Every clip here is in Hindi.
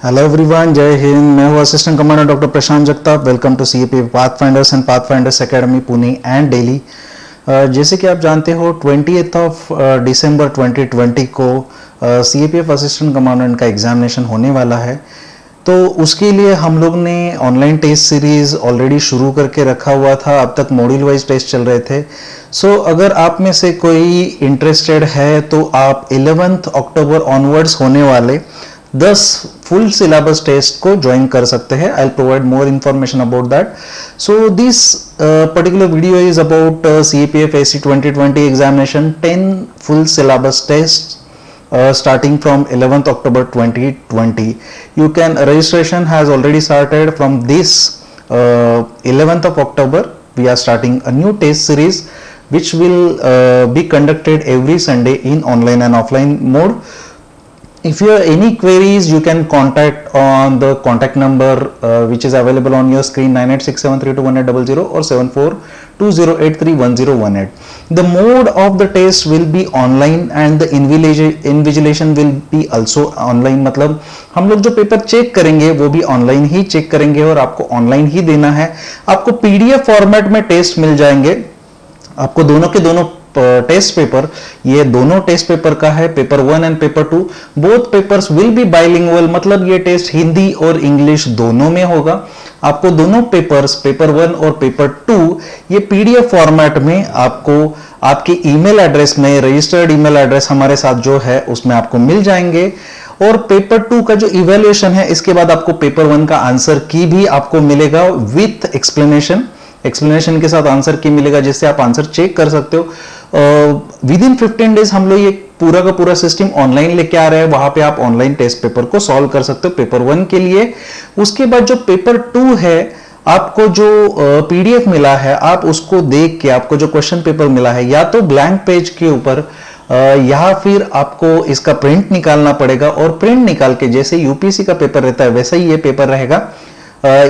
हेलो एवरीवन, जय हिंद। मैं हूं assistant commander doctor Prashant Jagtap. Welcome to CAP Pathfinders and Pathfinders Academy Pune and Delhi. जैसे कि आप जानते हो 20th ऑफ दिसंबर 2020 को सीएपीएफ असिस्टेंट कमांडेंट का एग्जामिनेशन होने वाला है। तो उसके लिए हम लोग ने ऑनलाइन टेस्ट सीरीज ऑलरेडी शुरू करके रखा हुआ था। अब तक मॉड्यूल वाइज टेस्ट चल रहे थे। सो अगर आप में से कोई इंटरेस्टेड है तो आप 11th अक्टूबर ऑनवर्ड्स होने वाले 10 फुल सिलेबस टेस्ट को ज्वाइन कर सकते हैं। I will provide more information about that. So this particular video is about CAPF AC 2020 examination 10 full syllabus tests starting from 11th October 2020. You can registration has already started from this 11th of October. We are starting a new test series which will be conducted every Sunday in online and offline mode. If you have any queries, you can contact on the contact number which is available on your screen 9867321800 or 7420831018. The mode of the test will be online and the invigilation will be also online. मतलब हम लोग जो पेपर चेक करेंगे वो भी ऑनलाइन ही चेक करेंगे और आपको ऑनलाइन ही देना है। आपको पीडीएफ फॉर्मेट में टेस्ट मिल जाएंगे। आपको दोनों के दोनों टेस्ट पेपर, ये दोनों टेस्ट पेपर का है, paper 1 and paper 2। Both papers will be bilingual, मतलब ये टेस्ट हिंदी और इंग्लिश दोनों में होगा। आपको दोनों पेपर्स, पेपर 1 और पेपर 2, ये पीडीएफ फॉर्मेट में आपको आपके ईमेल एड्रेस में, रजिस्टर्ड ईमेल एड्रेस हमारे साथ जो है उसमें आपको मिल जाएंगे। और पेपर 2 का जो इवैल्यूएशन है, इसके बाद आपको पेपर 1 का आंसर की भी आपको मिलेगा विथ एक्सप्लेनेशन के साथ आंसर की मिलेगा, जिससे आप आंसर चेक कर सकते हो। विद इन 15 डेज हम लोग ये पूरा का पूरा सिस्टम ऑनलाइन लेके आ रहे हैं। वहां पे आप ऑनलाइन टेस्ट पेपर को सॉल्व कर सकते हो पेपर 1 के लिए। उसके बाद जो पेपर 2 है, आपको जो पीडीएफ मिला है, आप उसको देख के आपको जो क्वेश्चन पेपर मिला है, या तो ब्लैंक पेज के ऊपर या फिर आपको इसका प्रिंट निकालना पड़ेगा। और प्रिंट निकाल के, जैसे यूपीएससी का पेपर रहता है वैसा ही ये पेपर रहेगा।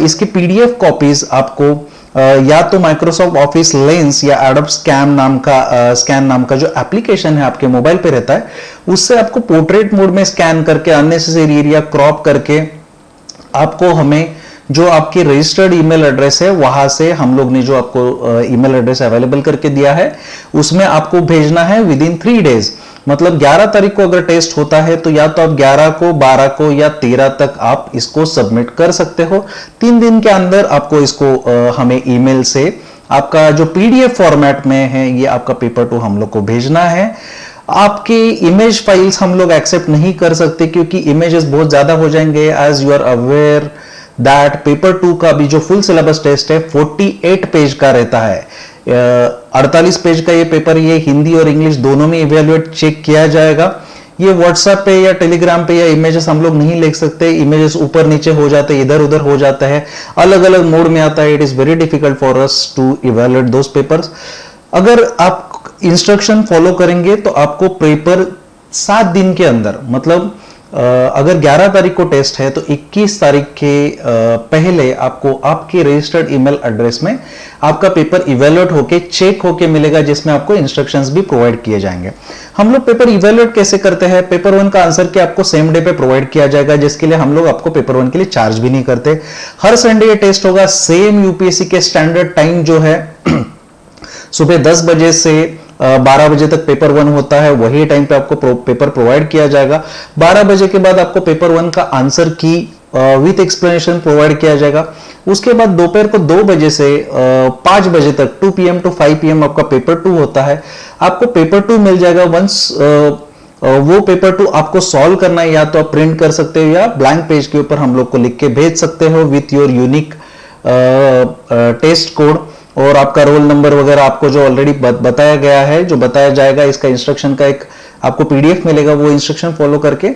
इसकी पीडीएफ कॉपीज आपको या तो माइक्रोसॉफ्ट ऑफिस लेंस या एडोब स्कैन नाम का जो एप्लीकेशन है आपके मोबाइल पे रहता है, उससे आपको पोर्ट्रेट मोड में स्कैन करके, अननेसेसरी एरिया क्रॉप करके, आपको हमें जो आपकी रजिस्टर्ड ईमेल एड्रेस है वहां से हम लोग ने जो आपको ईमेल एड्रेस अवेलेबल करके दिया है उसमें आपको भेजना है विद इन 3 डेज। मतलब 11 तारीख को अगर टेस्ट होता है तो या तो आप 11 को, 12 को या 13 तक आप इसको सबमिट कर सकते हो। 3 दिन के अंदर आपको इसको हमें ईमेल से आपका जो पीडीएफ फॉर्मेट में है ये आपका पेपर 2 हम लोग को भेजना है। आपके इमेज फाइल्स हम लोग एक्सेप्ट नहीं कर सकते क्योंकि इमेजेस बहुत ज्यादा हो जाएंगे। As you are aware that paper 2 का भी जो फुल सिलेबस टेस्ट है 48 पेज का रहता है। 48 पेज का ये पेपर, ये हिंदी और इंग्लिश दोनों में इवेल्युएट चेक किया जाएगा। ये व्हाट्सएप पे या टेलीग्राम पे या इमेजेस हम लोग नहीं लिख सकते। इमेजेस ऊपर नीचे हो जाते हैं, इधर उधर हो जाता है, अलग अलग मोड में आता है। It is very difficult for us to evaluate those papers. अगर आप इंस्ट्रक्शन फॉलो करेंगे तो आपको पेपर 7 दिन के अंदर, मतलब अगर 11 तारीख को टेस्ट है तो 21 तारीख के पहले आपको आपके रजिस्टर्ड ईमेल एड्रेस में आपका पेपर इवेल्युएट होके, चेक होके मिलेगा, जिसमें आपको इंस्ट्रक्शंस भी प्रोवाइड किए जाएंगे। हम लोग पेपर इवेल्युएट कैसे करते हैं? पेपर 1 का आंसर की आपको सेम डे पे प्रोवाइड किया जाएगा, जिसके लिए हम लोग आपको पेपर 1 के लिए चार्ज भी नहीं करते। हर संडे ये टेस्ट होगा। सेम यूपीएससी के स्टैंडर्ड टाइम जो है सुबह 10 बजे से 12 बजे तक पेपर 1 होता है, वही टाइम पे आपको पेपर प्रोवाइड किया जाएगा। 12 बजे के बाद आपको पेपर 1 का आंसर की विथ एक्सप्लेनेशन प्रोवाइड किया जाएगा। उसके बाद दोपहर को 2 बजे से 5 बजे तक 2 PM to 5 PM आपका पेपर 2 होता है। आपको पेपर 2 मिल जाएगा। वंस वो पेपर 2 आपको सॉल्व करना है, या तो आप प्रिंट कर सकते हो या ब्लैंक पेज के ऊपर हम लोग को लिख के भेज सकते हो with your unique test code और आपका रोल नंबर वगैरह आपको जो ऑलरेडी बताया गया है, जो बताया जाएगा। इसका इंस्ट्रक्शन का एक आपको पीडीएफ मिलेगा, वो इंस्ट्रक्शन फॉलो करके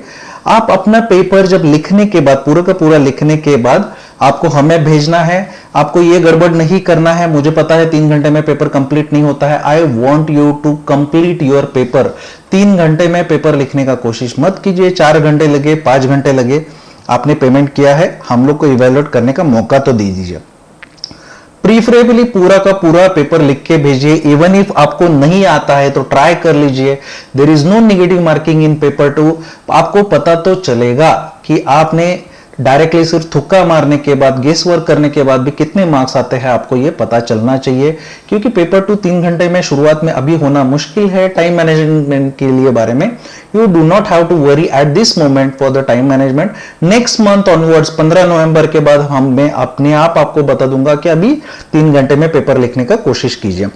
आप अपना पेपर जब लिखने के बाद, पूरा का पूरा लिखने के बाद आपको हमें भेजना है। आपको ये गड़बड़ नहीं करना है। मुझे पता है 3 घंटे में पेपर कंप्लीट नहीं होता है। I want you to complete your paper. 3 घंटे में पेपर लिखने का कोशिश मत कीजिए। 4 घंटे लगे, 5 घंटे लगे, आपने पेमेंट किया है, हम लोग को इवेल्युएट करने का मौका तो दे दीजिए। प्रीफरेबली पूरा का पूरा पेपर लिख के भेजिए। इवन इफ आपको नहीं आता है तो ट्राई कर लीजिए। There is no negative marking in paper 2। आपको पता तो चलेगा कि आपने डायरेक्टली सिर्फ तुक्का मारने के बाद, गेस वर्क करने के बाद भी कितने मार्क्स आते हैं आपको ये पता चलना चाहिए, क्योंकि पेपर 2 3 घंटे में शुरुआत में अभी होना मुश्किल है टाइम मैनेजमेंट के लिए बारे में। You do not have to worry at this moment for the time management. Next month onwards 15 नवंबर के बाद मैं अपने आप आपको बता दूंगा कि अभी 3 घंटे में पेपर लिखने का कोशिश कीजिए।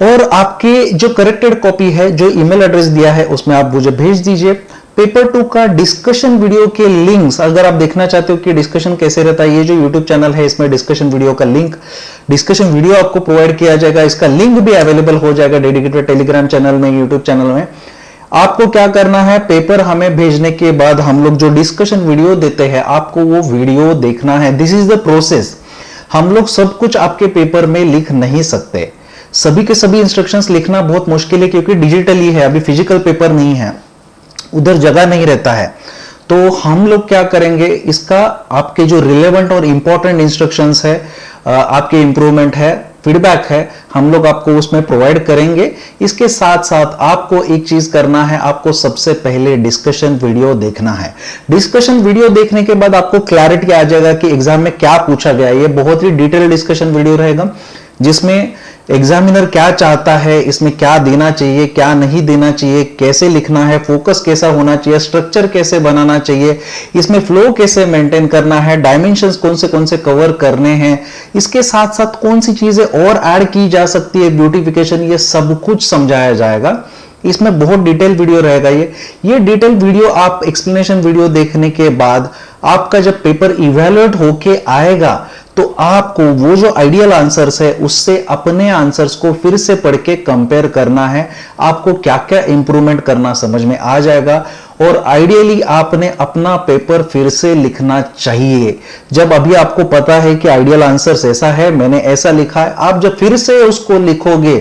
और आपके जो करेक्टेड कॉपी है, जो ईमेल एड्रेस दिया है उसमें आप मुझे भेज दीजिए। पेपर 2 का डिस्कशन वीडियो के लिंक्स अगर आप देखना चाहते हो कि डिस्कशन कैसे रहता है, ये जो यूट्यूब चैनल है इसमें डिस्कशन वीडियो का लिंक, डिस्कशन वीडियो आपको प्रोवाइड किया जाएगा, इसका लिंक भी अवेलेबल हो जाएगा डेडिकेटेड टेलीग्राम चैनल में, यूट्यूब चैनल में। आपको क्या करना है, पेपर हमें भेजने के बाद हम लोग जो डिस्कशन वीडियो देते हैं आपको वो वीडियो देखना है। This is the process. हम लोग सब कुछ आपके पेपर में लिख नहीं सकते, सभी के सभी इंस्ट्रक्शंस लिखना बहुत मुश्किल है, क्योंकि डिजिटली है, अभी फिजिकल पेपर नहीं है, उधर जगह नहीं रहता है। तो हम लोग क्या करेंगे, इसका आपके जो रिलेवेंट और इंपॉर्टेंट इंस्ट्रक्शंस है, आपके इंप्रूवमेंट है, फीडबैक है, हम लोग आपको उसमें प्रोवाइड करेंगे। इसके साथ साथ आपको एक चीज करना है, आपको सबसे पहले डिस्कशन वीडियो देखना है। डिस्कशन वीडियो देखने के बाद आपको क्लैरिटी आ जाएगा कि एग्जाम में क्या पूछा गया। ये बहुत ही डिटेल डिस्कशन वीडियो रहेगा, जिसमें एग्जामिनर क्या चाहता है, इसमें क्या देना चाहिए, क्या नहीं देना चाहिए, कैसे लिखना है, फोकस कैसा होना चाहिए, स्ट्रक्चर कैसे बनाना चाहिए, इसमें फ्लो कैसे मेंटेन करना है, डायमेंशंस कौन से कवर करने हैं, इसके साथ साथ कौन सी चीजें और ऐड की जा सकती है, ब्यूटिफिकेशन, ये सब कुछ समझाया जाएगा। इसमें बहुत डिटेल वीडियो रहेगा। ये डिटेल वीडियो आप एक्सप्लेनेशन वीडियो देखने के बाद आपका जब पेपर इवैल्यूएट होके आएगा तो आपको वो जो आइडियल आंसर्स है उससे अपने आंसर्स को फिर से पढ़ के कंपेयर करना है। आपको क्या क्या इंप्रूवमेंट करना समझ में आ जाएगा और आइडियली आपने अपना पेपर फिर से लिखना चाहिए। जब अभी आपको पता है कि आइडियल आंसर्स ऐसा है, मैंने ऐसा लिखा है, आप जब फिर से उसको लिखोगे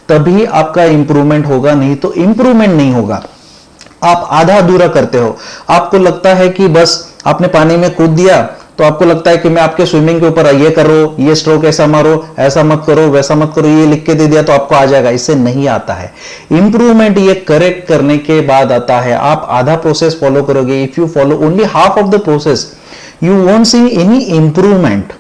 तभी आपका इंप्रूवमेंट होगा, नहीं तो इंप्रूवमेंट नहीं होगा। आप आधा अधूरा करते हो, आपको लगता है कि बस आपने पानी में कूद दिया तो आपको लगता है कि मैं आपके स्विमिंग के ऊपर ये करो, ये स्ट्रोक ऐसा मारो, ऐसा मत करो, वैसा मत करो, ये लिख के दे दिया तो आपको आ जाएगा। इससे नहीं आता है। इंप्रूवमेंट ये करेक्ट करने के बाद आता है। आप आधा प्रोसेस फॉलो करोगे, if you follow only half of the process you won't see any improvement.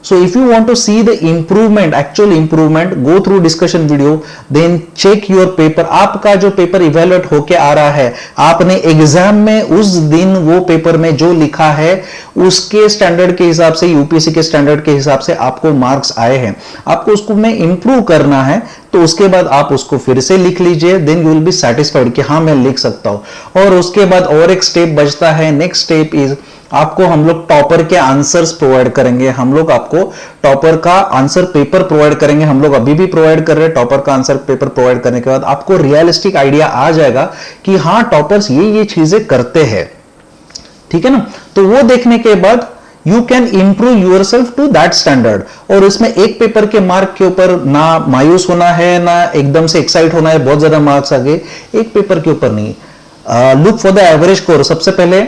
So if you want to see the improvement, actual improvement, go through discussion video, then check your paper. आपका जो पेपर इवेल्युएट होके आ रहा है, आपने एग्जाम में उस दिन वो पेपर में जो लिखा है उसके स्टैंडर्ड के हिसाब से, यूपीएससी के स्टैंडर्ड के हिसाब से आपको मार्क्स आए हैं, आपको उसको में इंप्रूव करना है। तो उसके बाद आप उसको फिर से लिख लीजिए, then you will be satisfied कि हाँ मैं लिख सकता हूं। और उसके बाद और एक स्टेप बचता है। नेक्स्ट स्टेप इज आपको हम लोग टॉपर के आंसर्स प्रोवाइड करेंगे। हम लोग आपको टॉपर का आंसर पेपर प्रोवाइड करेंगे। हम लोग अभी भी प्रोवाइड कर रहे हैं। टॉपर का आंसर पेपर प्रोवाइड करने के बाद आपको रियलिस्टिक आइडिया आ जाएगा कि हाँ टॉपर्स ये चीजें करते हैं, ठीक है ना। तो वो देखने के बाद you can improve yourself to that standard. और इसमें एक पेपर के मार्क के ऊपर ना मायूस होना है, ना एकदम से एक्साइट होना है बहुत ज्यादा मार्क्स आ गए, एक पेपर के ऊपर नहीं। Look for the average score. सबसे पहले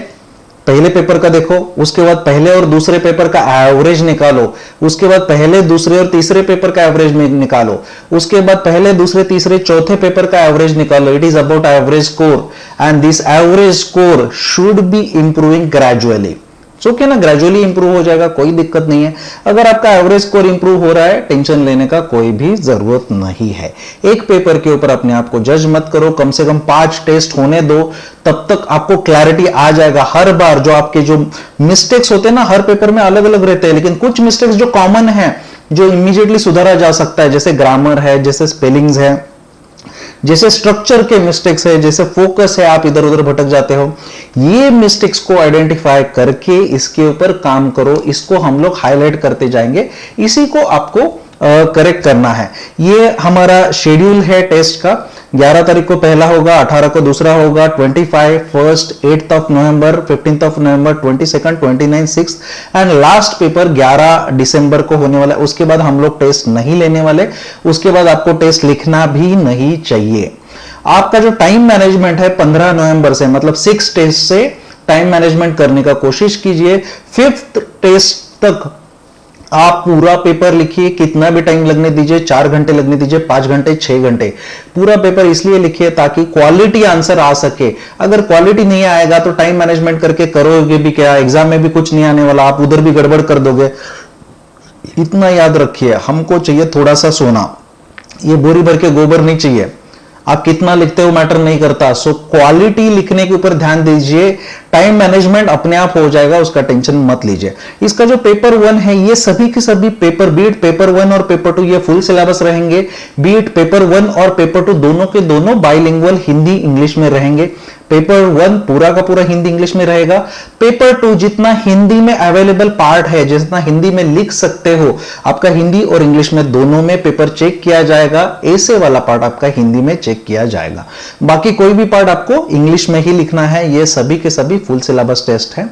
पेपर का देखो, उसके बाद पहले और दूसरे पेपर का एवरेज निकालो, उसके बाद पहले दूसरे और तीसरे पेपर का एवरेज निकालो, उसके बाद पहले दूसरे तीसरे चौथे पेपर का एवरेज निकालो। It is about average score and this average score should be improving gradually. So क्या ना, ग्रेजुअली इंप्रूव हो जाएगा, कोई दिक्कत नहीं है। अगर आपका एवरेज स्कोर इंप्रूव हो रहा है, टेंशन लेने का कोई भी जरूरत नहीं है। एक पेपर के ऊपर अपने आप को जज मत करो, कम से कम 5 टेस्ट होने दो, तब तक आपको क्लैरिटी आ जाएगा। हर बार जो आपके जो मिस्टेक्स होते हैं ना, हर पेपर में अलग अलग रहते हैं, लेकिन कुछ मिस्टेक्स जो कॉमन है, जो इमीडिएटली सुधारा जा सकता है, जैसे ग्रामर है, जैसे स्पेलिंग्स है, जैसे स्ट्रक्चर के मिस्टेक्स है, जैसे फोकस है, आप इधर उधर भटक जाते हो, ये मिस्टेक्स को आइडेंटिफाई करके इसके ऊपर काम करो। इसको हम लोग हाईलाइट करते जाएंगे, इसी को आपको करेक्ट करना है। ये हमारा शेड्यूल है टेस्ट का। 11 तारीख को पहला होगा, 18 को दूसरा होगा, 25 first, 8th of November, 15th of November, 22nd, 29th, 6th and last paper 11 दिसंबर को होने वाला है। उसके बाद हम लोग टेस्ट नहीं लेने वाले, उसके बाद आपको टेस्ट लिखना भी नहीं चाहिए। आपका जो टाइम मैनेजमेंट है 15 नवंबर से, मतलब 6 टेस्ट से टाइम मैनेजमेंट करने का कोशिश कीजिए। 5th टेस्ट तक आप पूरा पेपर लिखिए, कितना भी टाइम लगने दीजिए, 4 घंटे लगने दीजिए, 5 घंटे, 6 घंटे, पूरा पेपर इसलिए लिखिए ताकि क्वालिटी आंसर आ सके। अगर क्वालिटी नहीं आएगा तो टाइम मैनेजमेंट करके करोगे भी क्या, एग्जाम में भी कुछ नहीं आने वाला, आप उधर भी गड़बड़ कर दोगे। इतना याद रखिए, हमको चाहिए थोड़ा सा सोना, ये बोरी भर के गोबर नहीं चाहिए। आप कितना लिखते हो मैटर नहीं करता। सो क्वालिटी लिखने के ऊपर ध्यान दीजिए, टाइम मैनेजमेंट अपने आप हो जाएगा, उसका टेंशन मत लीजिए। इसका जो पेपर 1 है, ये सभी के सभी पेपर, बीट पेपर 1 और पेपर 2 ये फुल सिलेबस रहेंगे। बीट पेपर 1 और पेपर 2 दोनों के दोनों बाइलिंगुअल हिंदी इंग्लिश में रहेंगे। पेपर 1 पूरा का पूरा हिंदी इंग्लिश में रहेगा। पेपर 2 जितना हिंदी में अवेलेबल पार्ट है, जितना हिंदी में लिख सकते हो, आपका हिंदी और इंग्लिश में दोनों में पेपर चेक किया जाएगा। ऐसे वाला पार्ट आपका हिंदी में चेक किया जाएगा, बाकी कोई भी पार्ट आपको इंग्लिश में ही लिखना है। ये सभी के सभी फुल सिलेबस टेस्ट है।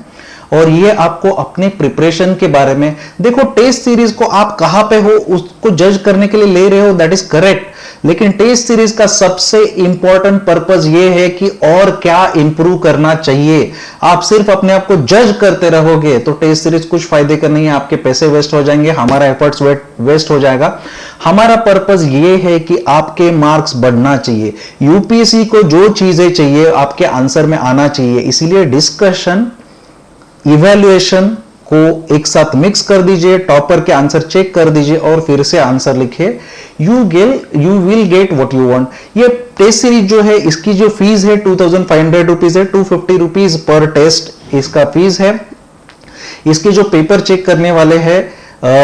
और ये आपको अपने प्रिपरेशन के बारे में, देखो टेस्ट सीरीज को आप कहां पे हो उसको जज करने के लिए ले रहे हो, दैट इज करेक्ट, लेकिन टेस्ट सीरीज का सबसे इंपॉर्टेंट पर्पस ये है कि और क्या इंप्रूव करना चाहिए। आप सिर्फ अपने आप को जज करते रहोगे तो टेस्ट सीरीज कुछ फायदे का नहीं है, आपके पैसे वेस्ट हो जाएंगे, हमारा एफर्ट्स वेस्ट हो जाएगा। हमारा पर्पस ये है कि आपके मार्क्स बढ़ना चाहिए, यूपीएससी को जो चीजें चाहिए आपके आंसर में आना चाहिए। इसीलिए डिस्कशन, इवैल्यूएशन को एक साथ मिक्स कर दीजिए, टॉपर के आंसर चेक कर दीजिए और फिर से आंसर लिखिए। You will get what you want. ये टेस्ट सीरीज जो है, इसकी जो फीस है 2500 रुपीज है, 250 रुपीज पर टेस्ट इसका फीस है। इसके जो पेपर चेक करने वाले हैं,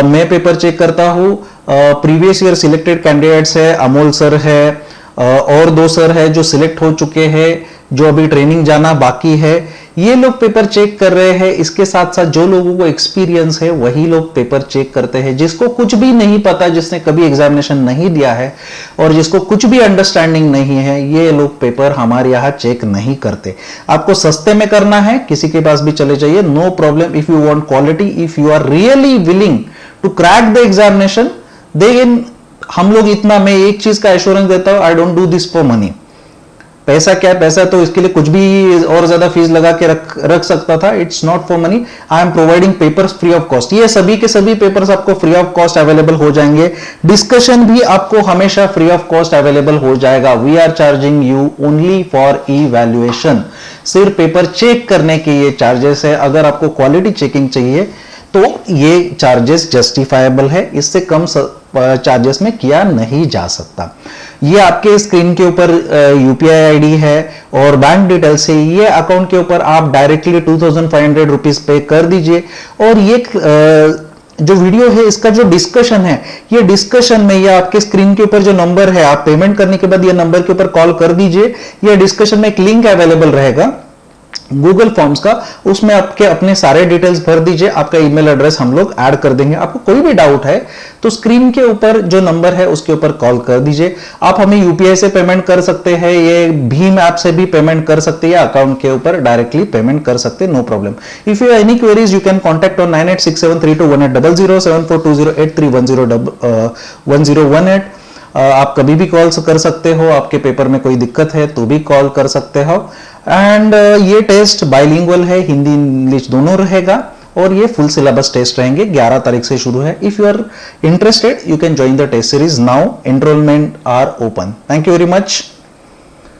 मैं पेपर चेक करता हूं, प्रीवियस ईयर सिलेक्टेड कैंडिडेट्स है, अमोल सर है, और 2 सर है जो सिलेक्ट हो चुके हैं, जो अभी ट्रेनिंग जाना बाकी है, ये लोग पेपर चेक कर रहे हैं। इसके साथ साथ जो लोगों को एक्सपीरियंस है वही लोग पेपर चेक करते हैं। जिसको कुछ भी नहीं पता, जिसने कभी एग्जामिनेशन नहीं दिया है और जिसको कुछ भी अंडरस्टैंडिंग नहीं है, ये लोग पेपर हमारे यहाँ चेक नहीं करते। आपको सस्ते में करना है, किसी के पास भी चले जाइए, no problem. If you want quality, if you are really willing to crack the examination, then हम लोग इतना, मैं एक चीज का एश्योरेंस देता हूं, I don't do this for money. पैसा क्या है, पैसा तो इसके लिए कुछ भी और ज्यादा फीस लगा के रख सकता था। It's not for money, I am providing papers free of cost. ये सभी के सभी पेपर्स आपको फ्री ऑफ कॉस्ट अवेलेबल हो जाएंगे। डिस्कशन भी आपको हमेशा फ्री ऑफ कॉस्ट अवेलेबल हो जाएगा। We are charging you only for evaluation, सिर्फ पेपर चेक करने के ये चार्जेस है। अगर आपको क्वालिटी चेकिंग चाहिए तो ये चार्जेस जस्टिफाइबल है, इससे कम चार्जेस में किया नहीं जा सकता। ये आपके स्क्रीन के ऊपर यूपीआई आईडी है और बैंक डिटेल्स है। ये अकाउंट के ऊपर आप डायरेक्टली 2500 रुपीज पे कर दीजिए। और ये जो वीडियो है, इसका जो डिस्कशन है, ये डिस्कशन में ये आपके स्क्रीन के ऊपर जो नंबर है, आप पेमेंट करने के बाद ये नंबर के ऊपर कॉल कर दीजिए। ये डिस्कशन में एक लिंक अवेलेबल रहेगा गूगल फॉर्म्स का, उसमें आपके अपने सारे डिटेल्स भर दीजिए, आपका ईमेल एड्रेस हम लोग ऐड कर देंगे। आपको कोई भी डाउट है तो स्क्रीन के ऊपर जो नंबर है उसके ऊपर कॉल कर दीजिए। आप हमें यूपीआई से पेमेंट कर सकते हैं, ये भीम ऐप से भी पेमेंट कर सकते हैं, अकाउंट के ऊपर डायरेक्टली पेमेंट कर सकते हैं, no problem. If you have any queries you can contact on 9867321800 7420831018। आप कभी भी कॉल कर सकते हो, आपके पेपर में कोई दिक्कत है तो भी कॉल कर सकते हो। एंड ये टेस्ट बाइलिंगुअल है, हिंदी इंग्लिश दोनों रहेगा और ये फुल सिलेबस टेस्ट रहेंगे। 11 तारीख से शुरू है। If you are interested you can join the test series now, enrolment are open. Thank you very much,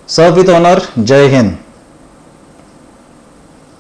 serve with honour, जय हिंद।